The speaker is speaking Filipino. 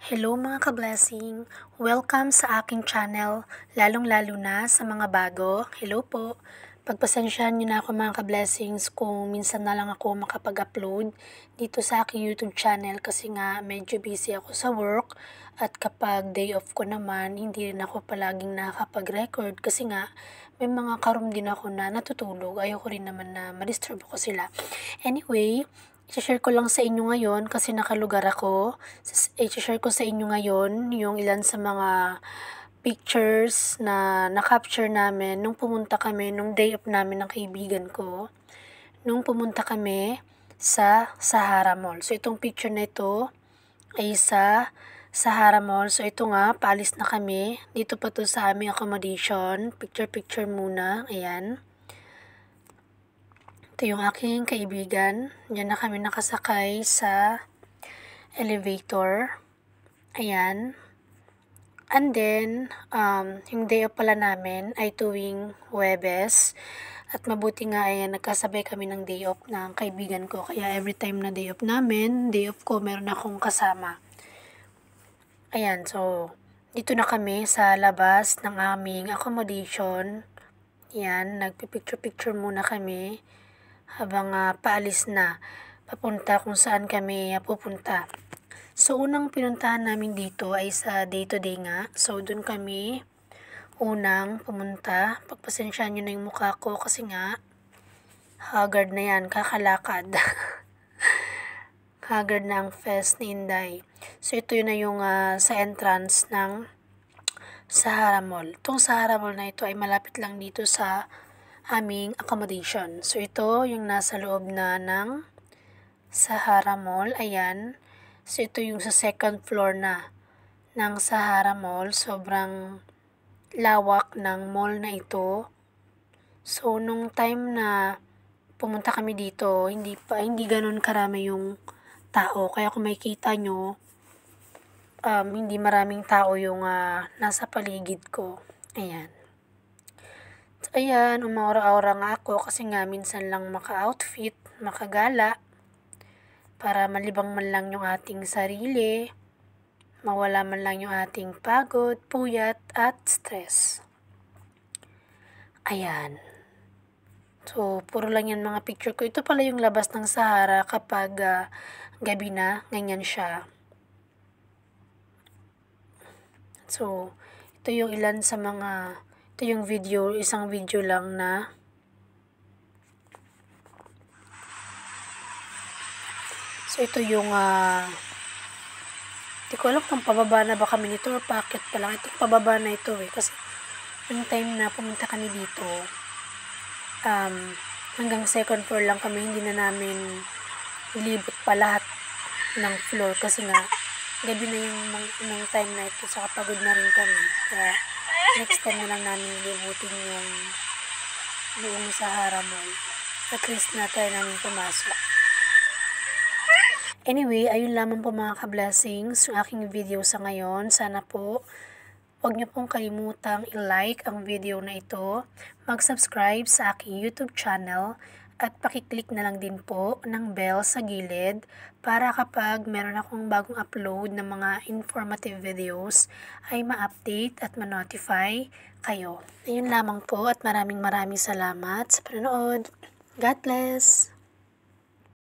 Hello mga ka-blessing! Welcome sa aking channel, lalong-lalo na sa mga bago. Hello po! Pagpasensyahan niyo na ako mga ka-blessings kung minsan na lang ako makapag-upload dito sa aking YouTube channel kasi nga medyo busy ako sa work at kapag day off ko naman, hindi rin ako palaging nakakapag-record kasi nga may mga karoon din ako na natutulog. Ayoko rin naman na ma-disturb ko sila. Anyway, i-share ko lang sa inyo ngayon kasi nakalugar ako. I-share ko sa inyo ngayon yung ilan sa mga pictures na na-capture namin nung pumunta kami nung day off namin ng kaibigan ko. Nung pumunta kami sa Sahara Mall. So itong picture na ito ay sa Sahara Mall. So ito nga, paalis na kami. Dito pa to sa aming accommodation. Picture muna. Ayan. Ito yung aking kaibigan. Diyan na kami nakasakay sa elevator. Ayan. And then, yung day off pala namin ay tuwing Huwebes. At mabuti nga ay nagkasabay kami ng day off ng kaibigan ko. Kaya every time na day off namin, day off ko, meron akong kasama. Ayan, so, dito na kami sa labas ng aming accommodation. Ayan, nagpipicture-picture muna kami habang paalis na papunta kung saan kami pupunta. So, unang pinuntahan namin dito ay sa day-to-day nga. So, dun kami unang pumunta. Pagpasensyahan nyo na yung mukha ko kasi nga haggard na yan, kakalakad. Haggard na ang face ni Inday. So, ito yun na yung sa entrance ng Sahara Mall. Itong Sahara Mall na ito ay malapit lang dito sa aming accommodation. So, ito yung nasa loob na ng Sahara Mall. Ayan. So, ito yung sa second floor na ng Sahara Mall. Sobrang lawak ng mall na ito. So, nung time na pumunta kami dito, hindi ganun karami yung tao. Kaya kung makikita nyo, hindi maraming tao yung nasa paligid ko. Ayan. So, ayan, umaura-aura nga ako kasi nga minsan lang maka-outfit, makagala, para malibang man lang yung ating sarili, mawala man lang yung ating pagod, puyat, at stress. Ayan. So, puro lang yan mga picture ko. Ito pala yung labas ng Sahara kapag gabi na, ganyan siya. So, ito yung ilan sa mga, ito yung video, isang video lang na so, ito yung hindi ko alam kung pababa na ba kami nito o paakyat pa lang. Ito pababa na ito kasi yung time na pumunta kami dito, hanggang second floor lang kami, hindi na namin ilibot pa lahat ng floor kasi nga gabi na yung time na ito, saka pagod na rin kami. Kaya next time na lang namin ilibutin yung buong Sahara Mall. At least na try namin pumasok. Anyway, ayun lamang po mga ka-blessings yung aking video sa ngayon. Sana po huwag niyo pong kalimutang i-like ang video na ito, mag-subscribe sa aking YouTube channel, at pakiclick na lang din po ng bell sa gilid para kapag meron akong bagong upload ng mga informative videos ay ma-update at ma-notify kayo. Ayun lamang po at maraming salamat sa panonood. God bless!